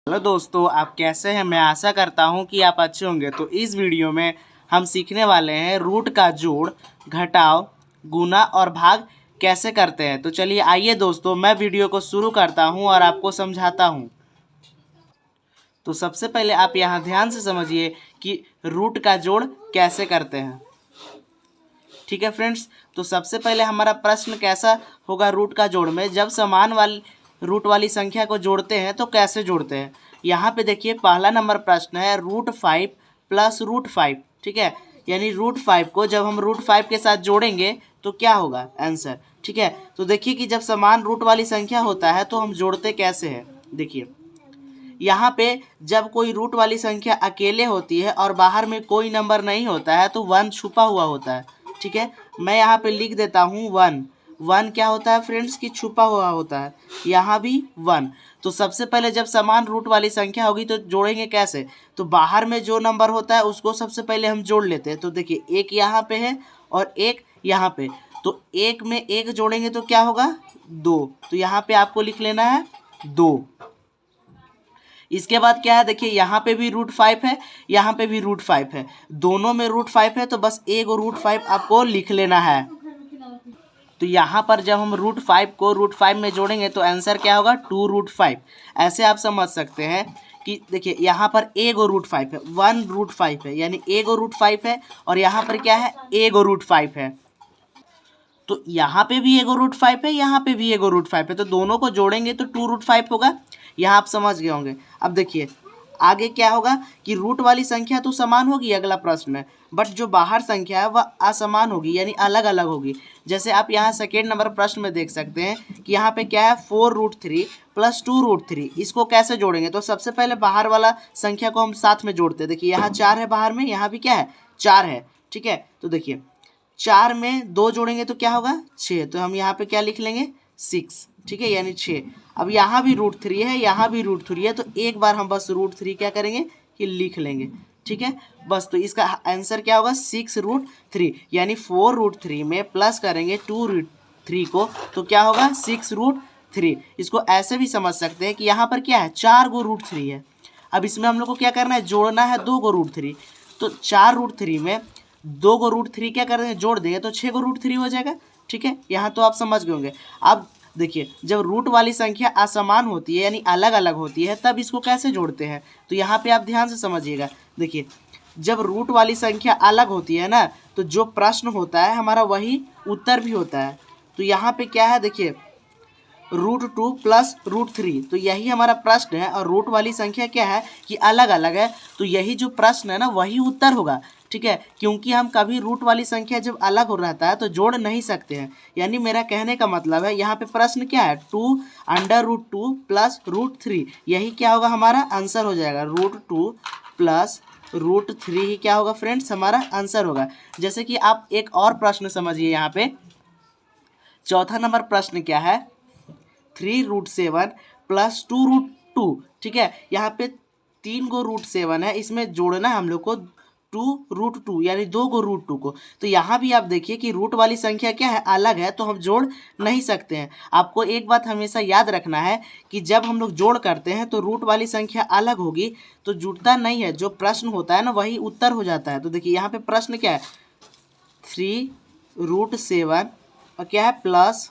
Hello दोस्तों, आप कैसे हैं। मैं आशा करता हूं कि आप अच्छे होंगे। तो इस वीडियो में हम सीखने वाले हैं रूट का जोड़, घटाव, गुना और भाग कैसे करते हैं। तो चलिए आइए दोस्तों, मैं वीडियो को शुरू करता हूं और आपको समझाता हूं। तो सबसे पहले आप यहां ध्यान से समझिए कि रूट का जोड़ कैसे करते हैं। ठीक है फ्रेंड्स, तो सबसे पहले हमारा प्रश्न कैसा होगा रूट का जोड़ में, जब समान वाली रूट वाली संख्या को जोड़ते हैं तो कैसे जोड़ते हैं। यहाँ पे देखिए पहला नंबर प्रश्न है √5 प्लस √5। ठीक है, यानी √5 को जब हम √5 के साथ जोड़ेंगे तो क्या होगा आंसर। ठीक है, तो देखिए कि जब समान रूट वाली संख्या होता है तो हम जोड़ते कैसे हैं। देखिए यहाँ पे जब कोई रूट वाली संख्या अकेले होती है और बाहर में कोई नंबर नहीं होता है तो 1 छुपा हुआ होता है। ठीक है, मैं यहाँ पे लिख देता हूँ 1। 1 क्या होता है फ्रेंड्स कि छुपा हुआ होता है। यहाँ भी 1। तो सबसे पहले जब समान रूट वाली संख्या होगी तो जोड़ेंगे कैसे। तो बाहर में जो नंबर होता है उसको सबसे पहले हम जोड़ लेते हैं। तो देखिए एक यहाँ पे है और एक यहाँ पे, तो एक में एक जोड़ेंगे तो क्या होगा 2। तो यहाँ पे आपको लिख लेना है 2। इसके बाद क्या है, देखिए यहाँ पे भी √5 है, यहाँ पे भी √5 है, दोनों में √5 है, तो बस एक √5 आपको लिख लेना है। तो यहाँ पर जब हम √5 को √5 में जोड़ेंगे तो आंसर क्या होगा 2√5। ऐसे आप समझ सकते हैं कि देखिए यहाँ पर एक √5 है, 1√5 है, यानी एक √5 है, और यहाँ पर क्या है एक √5 है। तो यहाँ पे भी एगो √5 है, यहाँ पे भी एगो √5 है, तो दोनों को जोड़ेंगे तो 2√5 होगा। यहाँ आप समझ गए होंगे। अब देखिए आगे क्या होगा कि रूट वाली संख्या तो समान होगी, अगला प्रश्न में, बट जो बाहर संख्या है वह असमान होगी, यानी अलग अलग होगी। जैसे आप यहाँ सेकेंड नंबर प्रश्न में देख सकते हैं कि यहाँ पे क्या है 4√3 प्लस 2√3। इसको कैसे जोड़ेंगे। तो सबसे पहले बाहर वाला संख्या को हम साथ में जोड़ते हैं। देखिए यहाँ 4 है बाहर में, यहाँ भी क्या है 4 है। ठीक है, तो देखिए 4 में 2 जोड़ेंगे तो क्या होगा 6, तो हम यहाँ पे क्या लिख लेंगे 6। ठीक है, यानी 6। अब यहाँ भी √3 है, यहाँ भी √3 है, तो एक बार हम बस √3 क्या करेंगे कि लिख लेंगे। ठीक है, बस तो इसका आंसर क्या होगा 6√3, यानी 4√3 में प्लस करेंगे 2√3 को तो क्या होगा 6√3। इसको ऐसे भी समझ सकते हैं कि यहाँ पर क्या है 4 गो √3 है। अब इसमें हम लोग को क्या करना है, जोड़ना है 2 गो √3। तो 4√3 में 2 गो √3 क्या कर रहे हैं जोड़ देंगे तो 6 गो √3 हो जाएगा। ठीक है, यहाँ तो आप समझ गए होंगे। अब देखिए जब रूट वाली संख्या असमान होती है यानी अलग अलग होती है तब इसको कैसे जोड़ते हैं। तो यहाँ पे आप ध्यान से समझिएगा। देखिए जब रूट वाली संख्या अलग होती है ना तो जो प्रश्न होता है हमारा वही उत्तर भी होता है। तो यहाँ पे क्या है देखिए √2 प्लस √3, तो यही हमारा प्रश्न है, और रूट वाली संख्या क्या है कि अलग अलग है, तो यही जो प्रश्न है ना वही उत्तर होगा। ठीक है, क्योंकि हम कभी रूट वाली संख्या जब अलग हो रहता है तो जोड़ नहीं सकते हैं। यानी मेरा कहने का मतलब है यहाँ पे प्रश्न क्या है 2√2 प्लस √3, यही क्या होगा हमारा आंसर हो जाएगा। √2 प्लस √3 ही क्या होगा फ्रेंड्स हमारा आंसर होगा। जैसे कि आप एक और प्रश्न समझिए, यहाँ पे चौथा नंबर प्रश्न क्या है 3√7 प्लस 2√2। ठीक है, यहाँ पे 3 गो √7 है, इसमें जोड़ना है हम लोग को 2√2 यानी 2 गो √2 को। तो यहाँ भी आप देखिए कि रूट वाली संख्या क्या है अलग है, तो हम जोड़ नहीं सकते हैं। आपको एक बात हमेशा याद रखना है कि जब हम लोग जोड़ करते हैं तो रूट वाली संख्या अलग होगी तो जुड़ता नहीं है, जो प्रश्न होता है ना वही उत्तर हो जाता है। तो देखिए यहाँ पे प्रश्न क्या है 3√7 और क्या है प्लस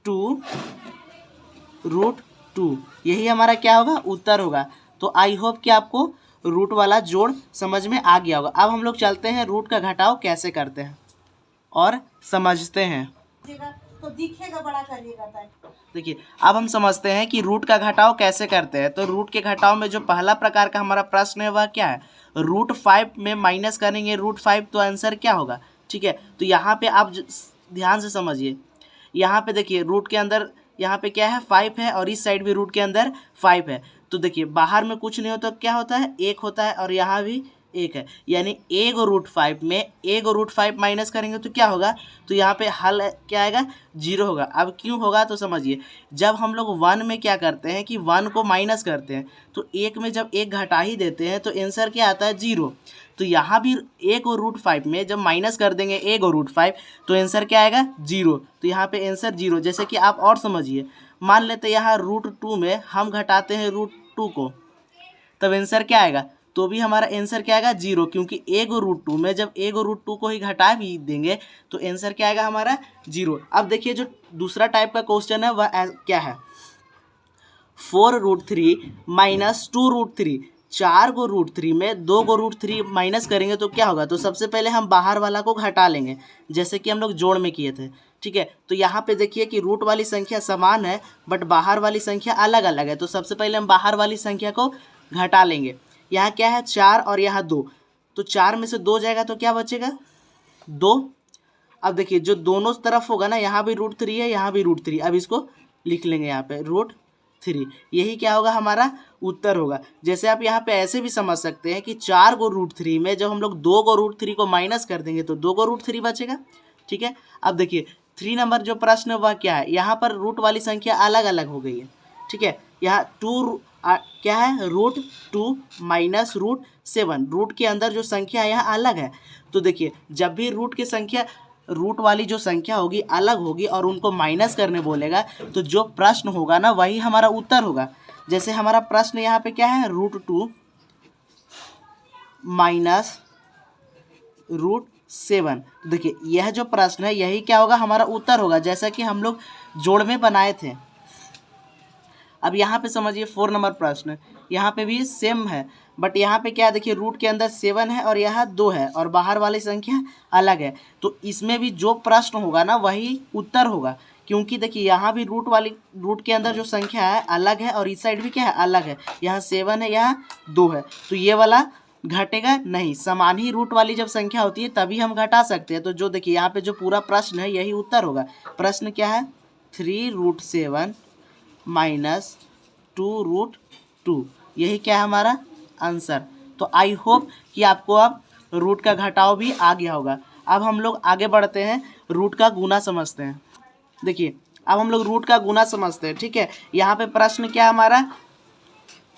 2√2, यही हमारा क्या होगा उत्तर होगा। तो आई होप कि आपको रूट वाला जोड़ समझ में आ गया होगा। अब हम लोग चलते हैं रूट का घटाव कैसे करते हैं और समझते हैं। तो दिखेगा बड़ा करिएगा। देखिए अब हम समझते हैं कि रूट का घटाव कैसे करते हैं। तो रूट के घटाव में जो पहला प्रकार का हमारा प्रश्न है वह क्या है √5 में माइनस करेंगे √5, तो आंसर क्या होगा। ठीक है, तो यहाँ पे आप ध्यान से समझिए। यहाँ पे देखिए रूट के अंदर यहाँ पे क्या है 5 है और इस साइड भी रूट के अंदर 5 है। तो देखिए बाहर में कुछ नहीं होता क्या होता है 1 होता है, और यहाँ भी 1 है, यानी एक √5 में एक √5 माइनस करेंगे तो क्या होगा। तो यहाँ पे हल क्या आएगा 0 होगा। अब क्यों होगा तो समझिए, जब हम लोग 1 में क्या करते हैं कि 1 को माइनस करते हैं तो 1 में जब 1 घटा ही देते हैं तो आंसर क्या आता है 0। तो यहाँ भी एक और √5 में जब माइनस कर देंगे एक और √5 तो आंसर क्या आएगा 0। तो यहाँ पे आंसर 0। जैसे कि आप और समझिए मान लेते हैं यहाँ √2 में हम घटाते हैं √2 को, तब आंसर क्या आएगा? तो भी हमारा आंसर क्या आएगा? 0, क्योंकि a को √2 में जब a को √2 को ही घटा भी देंगे तो आंसर क्या आएगा हमारा? 0। अब देखिए जो दूसरा टाइप का क्वेश्चन है वह क्या है? 4√3 माइनस 2√3, 4 को √3 में 2 को √3 माइनस करेंगे तो क्या होगा? तो सबसे पहले हम बाहर वाला को घटा लेंगे, जैसे कि हम लोग जोड़ में किए थे, ठीक है। तो यहाँ पे देखिए कि रूट वाली संख्या समान है बट बाहर वाली संख्या अलग अलग है, तो सबसे पहले हम बाहर वाली संख्या को घटा लेंगे। यहाँ क्या है? 4 और यहाँ 2, तो 4 में से 2 जाएगा तो क्या बचेगा? 2। अब देखिए जो दोनों तरफ होगा ना, यहाँ भी √3 है, यहाँ भी √3, अब इसको लिख लेंगे यहाँ पे √3, यही क्या होगा? हमारा उत्तर होगा। जैसे आप यहाँ पे ऐसे भी समझ सकते हैं कि 4 को √3 में जब हम लोग 2 को √3 को माइनस कर देंगे तो 2 को √3 बचेगा, ठीक है। अब देखिए 3 नंबर जो प्रश्न है वह क्या है? यहाँ पर रूट वाली संख्या अलग अलग हो गई है, ठीक है। यहाँ क्या है? √2 माइनस √7, रूट के अंदर जो संख्या है यहाँ अलग है। तो देखिए जब भी रूट वाली जो संख्या होगी अलग होगी और उनको माइनस करने बोलेगा तो जो प्रश्न होगा ना वही हमारा उत्तर होगा। जैसे हमारा प्रश्न यहाँ पे क्या है? √2 माइनस √7, देखिए यह जो प्रश्न है यही क्या होगा? हमारा उत्तर होगा, जैसा कि हम लोग जोड़ में बनाए थे। अब यहाँ पे समझिए 4 नंबर प्रश्न, यहाँ पे भी सेम है बट यहाँ पे क्या है? देखिए रूट के अंदर 7 है और यहाँ 2 है और बाहर वाली संख्या अलग है, तो इसमें भी जो प्रश्न होगा ना वही उत्तर होगा, क्योंकि देखिए यहाँ भी रूट के अंदर जो संख्या है अलग है और इस साइड भी क्या है? अलग है। यहाँ 7 है, यहाँ 2 है, तो ये वाला घटेगा नहीं। समान ही रूट वाली जब संख्या होती है तभी हम घटा सकते हैं। तो जो देखिए यहाँ पे जो पूरा प्रश्न है यही उत्तर होगा। प्रश्न क्या है? 3√7 माइनस 2√2, यही क्या है हमारा आंसर। तो आई होप कि आपको अब रूट का घटाव भी आ गया होगा। अब हम लोग आगे बढ़ते हैं, रूट का गुना समझते हैं। देखिए अब हम लोग रूट का गुना समझते हैं, ठीक है। यहाँ पे प्रश्न क्या है हमारा?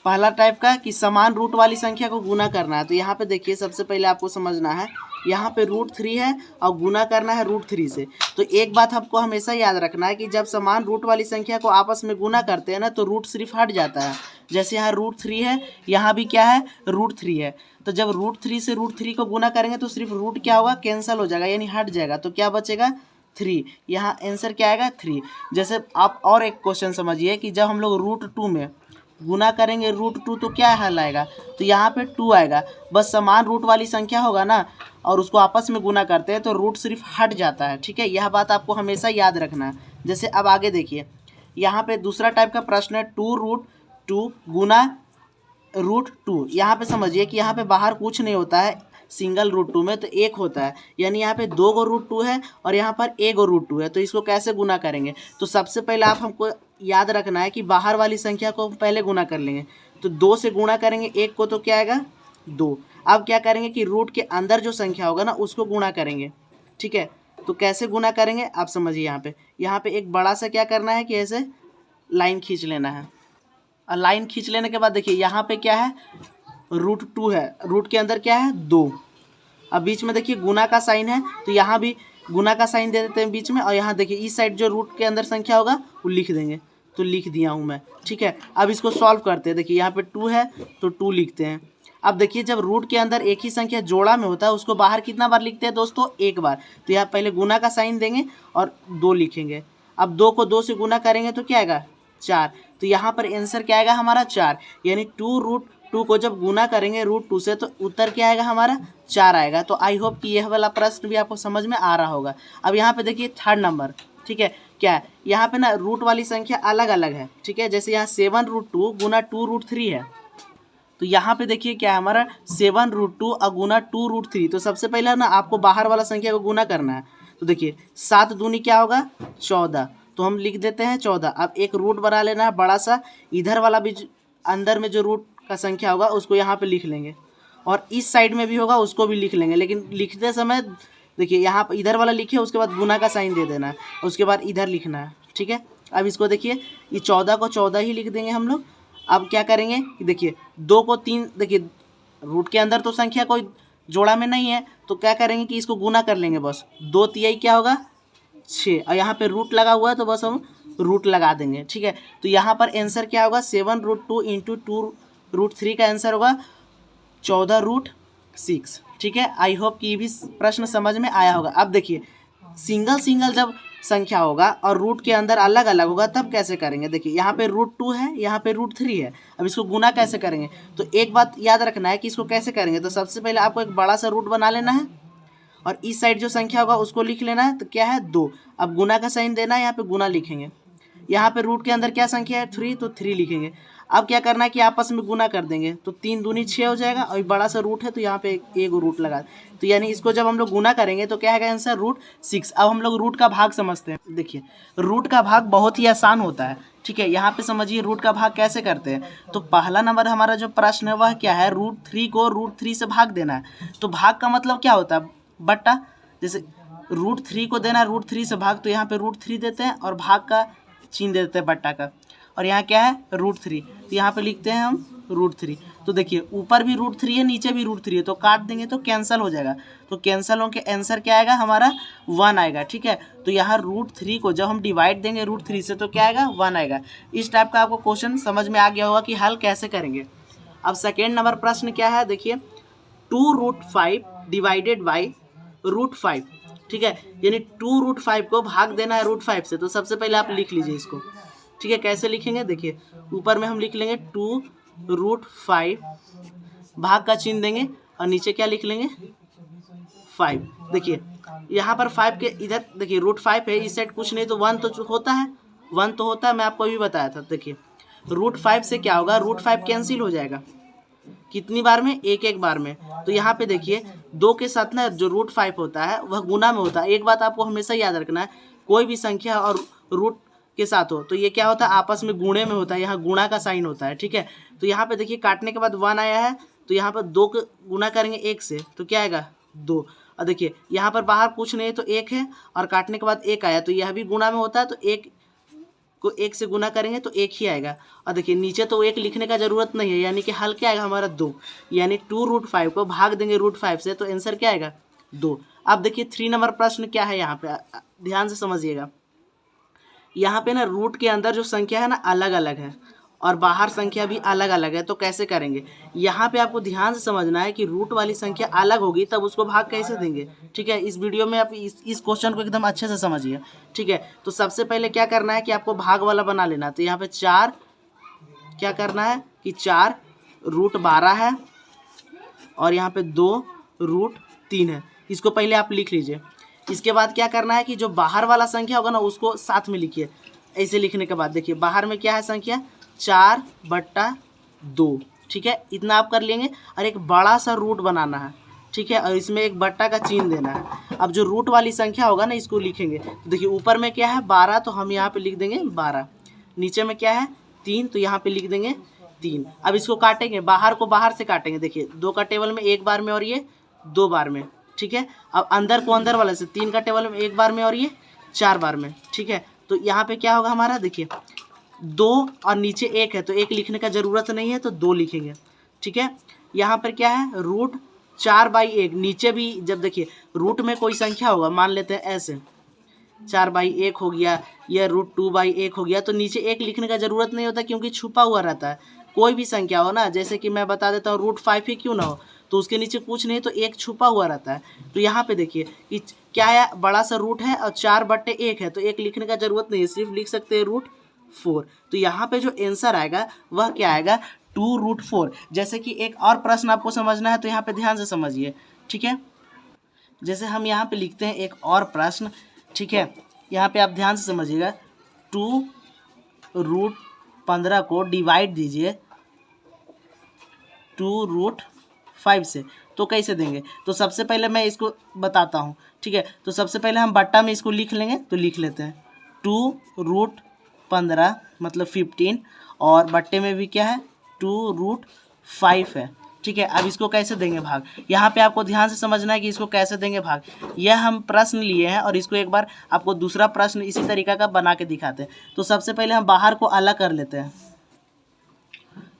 पहला टाइप का कि समान रूट वाली संख्या को गुना करना है। तो यहाँ पे देखिए सबसे पहले आपको समझना है, यहाँ पे √3 है और गुना करना है √3 से। तो एक बात आपको हमेशा याद रखना है कि जब समान रूट वाली संख्या को आपस में गुना करते हैं ना तो रूट सिर्फ हट जाता है। जैसे यहाँ √3 है, यहाँ भी क्या है? √3 है। तो जब √3 से √3 को गुना करेंगे तो सिर्फ रूट क्या होगा? कैंसिल हो जाएगा, यानी हट जाएगा। तो क्या बचेगा? 3। यहाँ आंसर क्या आएगा? 3। जैसे आप और एक क्वेश्चन समझिए कि जब हम लोग √2 में गुना करेंगे √2 तो क्या हल आएगा? तो यहाँ पे 2 आएगा। बस समान रूट वाली संख्या होगा ना और उसको आपस में गुना करते हैं तो रूट सिर्फ हट जाता है, ठीक है। यह बात आपको हमेशा याद रखना है। जैसे अब आगे देखिए, यहाँ पे दूसरा टाइप का प्रश्न है 2√2 गुना √2। यहाँ पे समझिए कि यहाँ पे बाहर कुछ नहीं होता है, सिंगल √2 में तो 1 होता है, यानी यहाँ पे 2 को √2 है और यहाँ पर 1 को √2 है। तो इसको कैसे गुना करेंगे? तो सबसे पहले आप हमको याद रखना है कि बाहर वाली संख्या को पहले गुना कर लेंगे। तो 2 से गुना करेंगे 1 को तो क्या आएगा? 2। अब क्या करेंगे कि रूट के अंदर जो संख्या होगा ना उसको गुना करेंगे, ठीक है। तो कैसे गुना करेंगे आप समझिए। यहाँ पे एक बड़ा सा क्या करना है कि ऐसे लाइन खींच लेना है और लाइन खींच लेने के बाद देखिए यहाँ पे क्या है? √2 है, रूट के अंदर क्या है? 2। अब बीच में देखिए गुना का साइन है तो यहाँ भी गुना का साइन दे देते हैं बीच में, और यहाँ देखिए इस साइड जो रूट के अंदर संख्या होगा वो लिख देंगे। तो लिख दिया हूँ मैं, ठीक है। अब इसको सॉल्व करते हैं। देखिए यहाँ पे 2 है तो 2 लिखते हैं। अब देखिए जब रूट के अंदर एक ही संख्या जोड़ा में होता है उसको बाहर कितना बार लिखते हैं दोस्तों? 1 बार। तो यहाँ पहले गुना का साइन देंगे और 2 लिखेंगे। अब 2 को 2 से गुना करेंगे तो क्या आएगा? 4। तो यहाँ पर आंसर क्या आएगा हमारा? 4। यानी 2√2 को जब गुना करेंगे √2 से तो उत्तर क्या आएगा हमारा? 4 आएगा। तो आई होप कि यह वाला प्रश्न भी आपको समझ में आ रहा होगा। अब यहाँ पे देखिए 3rd नंबर, ठीक है। क्या है? यहाँ पे ना रूट वाली संख्या अलग अलग है, ठीक है। जैसे यहाँ 7√2 गुना 2√3 है, तो यहाँ पे देखिए क्या है हमारा? 7√2 और गुना 2√3। तो सबसे पहले ना आपको बाहर वाला संख्या को गुना करना है। तो देखिए 7 दूनी क्या होगा? 14। तो हम लिख देते हैं 14। अब एक रूट बना लेना है बड़ा सा, इधर वाला भी अंदर में जो रूट का संख्या होगा उसको यहाँ पे लिख लेंगे और इस साइड में भी होगा उसको भी लिख लेंगे। लेकिन लिखते समय देखिए यहाँ पर इधर वाला लिखे, उसके बाद गुना का साइन दे देना है, उसके बाद इधर लिखना है, ठीक है। अब इसको देखिए ये 14 को 14 ही लिख देंगे हम लोग। अब क्या करेंगे कि देखिए 2 को 3, देखिए रूट के अंदर तो संख्या कोई जोड़ा में नहीं है तो क्या करेंगे कि इसको गुना कर लेंगे बस। 2 तिहाई क्या होगा? 6, और यहाँ पे रूट लगा हुआ है तो बस हम रूट लगा देंगे, ठीक है। तो यहाँ पर आंसर क्या होगा, 7√2 इंटू 2√3 का आंसर होगा 14√6, ठीक है। आई होप कि ये भी प्रश्न समझ में आया होगा। अब देखिए सिंगल जब संख्या होगा और रूट के अंदर अलग अलग होगा तब कैसे करेंगे। देखिए यहाँ पे √2 है, यहाँ पे √3 है। अब इसको गुना कैसे करेंगे, तो एक बात याद रखना है कि इसको कैसे करेंगे। तो सबसे पहले आपको एक बड़ा सा रूट बना लेना है और इस साइड जो संख्या होगा उसको लिख लेना है। तो क्या है 2। अब गुना का साइन देना है, यहाँ पे गुना लिखेंगे। यहाँ पे रूट के अंदर क्या संख्या है 3, तो 3 लिखेंगे। अब क्या करना है कि आपस में गुना कर देंगे, तो 3 दूनी 6 हो जाएगा और बड़ा सा रूट है तो यहाँ पे एक रूट लगा। तो यानी इसको जब हम लोग गुना करेंगे तो क्या है आंसर √6। अब हम लोग रूट का भाग समझते हैं। देखिए रूट का भाग बहुत ही आसान होता है, ठीक है। यहाँ पे समझिए रूट का भाग कैसे करते हैं। तो पहला नंबर हमारा जो प्रश्न है वह क्या है, √3 को √3 से भाग देना है। तो भाग का मतलब क्या होता है, बट्टा। जैसे √3 को देना है √3 से भाग, तो यहाँ पे √3 देते हैं और भाग का चिन्ह देते हैं बट्टा का। और यहाँ क्या है √3, तो यहाँ पे लिखते हैं हम √3। तो देखिए ऊपर भी √3 है, नीचे भी √3 है, तो काट देंगे तो कैंसिल हो जाएगा। तो कैंसिल होकर आंसर क्या आएगा हमारा 1 आएगा, ठीक है। तो यहाँ √3 को जब हम डिवाइड देंगे √3 से तो क्या आएगा 1 आएगा। इस टाइप का आपको क्वेश्चन समझ में आ गया होगा कि हल कैसे करेंगे। अब सेकेंड नंबर प्रश्न क्या है, देखिए 2√5 डिवाइडेड बाई √5, ठीक है। यानी 2√5 को भाग देना है √5 से। तो सबसे पहले आप लिख लीजिए इसको, ठीक है। कैसे लिखेंगे, देखिए ऊपर में हम लिख लेंगे 2√5, भाग का चिन्ह देंगे और नीचे क्या लिख लेंगे 5। देखिए यहाँ पर 5 के इधर देखिए √5 है, इस साइड कुछ नहीं तो 1 तो होता है, 1 तो होता है, मैं आपको अभी बताया था। देखिए √5 से क्या होगा, √5 कैंसिल हो जाएगा कितनी बार में, एक बार में। तो यहाँ पे देखिए 2 के साथ ना जो √5 होता है वह गुना में होता है। एक बात आपको हमेशा याद रखना है, कोई भी संख्या और रूट के साथ हो तो ये क्या होता है आपस में गुणे में होता है, यहाँ गुणा का साइन होता है, ठीक है। तो यहाँ पे देखिए काटने के बाद 1 आया है, तो यहाँ पर 2 को गुना करेंगे 1 से तो क्या आएगा 2। और देखिए यहाँ पर बाहर कुछ नहीं तो 1 है और काटने के बाद 1 आया, तो यह भी गुणा में होता है, तो 1 को 1 से गुना करेंगे तो 1 ही आएगा। और देखिए नीचे तो 1 लिखने का ज़रूरत नहीं है, यानी कि हल क्या आएगा हमारा 2। यानी 2√5 को भाग देंगे √5 से तो आंसर क्या आएगा 2। अब देखिए 3 नंबर प्रश्न क्या है, यहाँ पे ध्यान से समझिएगा। यहाँ पे ना रूट के अंदर जो संख्या है ना अलग अलग है और बाहर संख्या भी अलग अलग है, तो कैसे करेंगे। यहाँ पे आपको ध्यान से समझना है कि रूट वाली संख्या अलग होगी तब उसको भाग कैसे देंगे, ठीक है। इस वीडियो में आप इस क्वेश्चन को एकदम अच्छे से समझिए, ठीक है। तो सबसे पहले क्या करना है कि आपको भाग वाला बना लेना है। तो यहाँ पे 4 क्या करना है कि 4√12 है और यहाँ पे 2√3 है, इसको पहले आप लिख लीजिए। इसके बाद क्या करना है कि जो बाहर वाला संख्या होगा ना उसको साथ में लिखिए। ऐसे लिखने के बाद देखिए बाहर में क्या है संख्या 4/2, ठीक है। इतना आप कर लेंगे और एक बड़ा सा रूट बनाना है, ठीक है, और इसमें एक बट्टा का चिन्ह देना है। अब जो रूट वाली संख्या होगा ना इसको लिखेंगे। तो देखिए ऊपर में क्या है 12, तो हम यहाँ पे लिख देंगे 12। नीचे में क्या है 3, तो यहाँ पे लिख देंगे 3। अब इसको काटेंगे, बाहर को बाहर से काटेंगे। देखिए 2 का टेबल में 1 बार में और ये 2 बार में, ठीक है। अब अंदर को अंदर वाले से 3 का टेबल में 1 बार में और ये 4 बार में, ठीक है। तो यहाँ पे क्या होगा हमारा, देखिए 2 और नीचे 1 है तो 1 लिखने का ज़रूरत नहीं है तो 2 लिखेंगे, ठीक है। यहाँ पर क्या है √4/1, नीचे भी जब देखिए रूट में कोई संख्या होगा, मान लेते हैं ऐसे 4/1 हो गया या √2/1 हो गया, तो नीचे 1 लिखने का ज़रूरत नहीं होता क्योंकि छुपा हुआ रहता है। कोई भी संख्या हो ना, जैसे कि मैं बता देता हूँ √5 ही क्यों ना हो, तो उसके नीचे कुछ नहीं तो 1 छुपा हुआ रहता है। तो यहाँ पे देखिए कि क्या है बड़ा सा रूट है और 4/1 है, तो 1 लिखने का ज़रूरत नहीं है, सिर्फ लिख सकते हैं √4। तो यहाँ पे जो आंसर आएगा वह क्या आएगा 2√4। जैसे कि एक और प्रश्न आपको समझना है तो यहाँ पे ध्यान से समझिए, ठीक है। जैसे हम यहाँ पे लिखते हैं एक और प्रश्न, ठीक है। यहाँ पे आप ध्यान से समझिएगा 2√15 को डिवाइड दीजिए 2√5 से, तो कैसे देंगे। तो सबसे पहले मैं इसको बताता हूँ, ठीक है। तो सबसे पहले हम बट्टा में इसको लिख लेंगे, तो लिख लेते हैं 2√15 मतलब 15 और बट्टे में भी क्या है 2√5 है, ठीक है। अब इसको कैसे देंगे भाग, यहाँ पे आपको ध्यान से समझना है कि इसको कैसे देंगे भाग। यह हम प्रश्न लिए हैं और इसको एक बार आपको दूसरा प्रश्न इसी तरीका का बना के दिखाते हैं। तो सबसे पहले हम बाहर को अलग कर लेते हैं।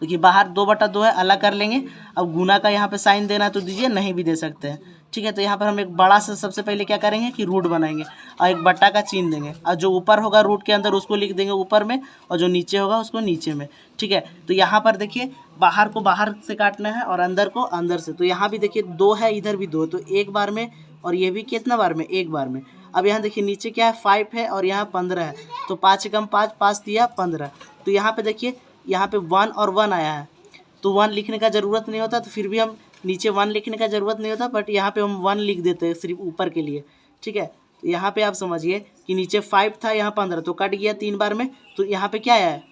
देखिए बाहर 2/2 है, अलग कर लेंगे। अब गुना का यहाँ पे साइन देना है तो दीजिए, नहीं भी दे सकते हैं, ठीक है। तो यहाँ पर हम एक बड़ा सा सबसे पहले क्या करेंगे कि रूट बनाएंगे और एक बट्टा का चिन्ह देंगे और जो ऊपर होगा रूट के अंदर उसको लिख देंगे ऊपर में और जो नीचे होगा उसको नीचे में। ठीक है। तो यहाँ पर देखिए बाहर को बाहर से काटना है और अंदर को अंदर से। तो यहाँ भी देखिए 2 है, इधर भी 2, तो एक बार में और ये भी कितना बार में, एक बार में। अब यहाँ देखिए नीचे क्या है 5 है और यहाँ 15 है, तो 5 कम 5, 5 दिया 15। तो यहाँ पे देखिए यहाँ पे 1 और 1 आया है, तो 1 लिखने का ज़रूरत नहीं होता, तो फिर भी हम नीचे 1 लिखने का ज़रूरत नहीं होता, बट यहाँ पे हम 1 लिख देते हैं सिर्फ ऊपर के लिए। ठीक है। तो यहाँ पे आप समझिए कि नीचे 5 था, यहाँ 15, तो कट गया 3 बार में। तो यहाँ पे क्या है,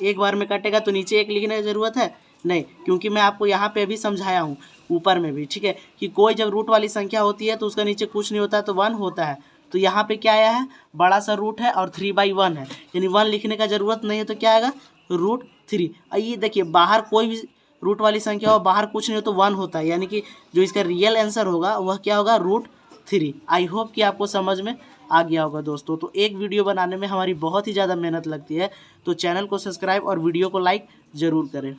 एक बार में कटेगा, तो नीचे 1 लिखने की ज़रूरत है नहीं, क्योंकि मैं आपको यहाँ पे अभी समझाया हूँ ऊपर में भी। ठीक है, कि कोई जब रूट वाली संख्या होती है तो उसका नीचे कुछ नहीं होता, तो 1 होता है। तो यहाँ पे क्या आया है, बड़ा सा रूट है और 3/1 है, यानी 1 लिखने का ज़रूरत नहीं है, तो क्या आएगा √3। ये देखिए बाहर कोई भी रूट वाली संख्या हो, बाहर कुछ नहीं हो तो 1 होता है, यानी कि जो इसका रियल आंसर होगा वह क्या होगा, √3। आई होप कि आपको समझ में आ गया होगा दोस्तों। तो एक वीडियो बनाने में हमारी बहुत ही ज़्यादा मेहनत लगती है, तो चैनल को सब्सक्राइब और वीडियो को लाइक ज़रूर करें।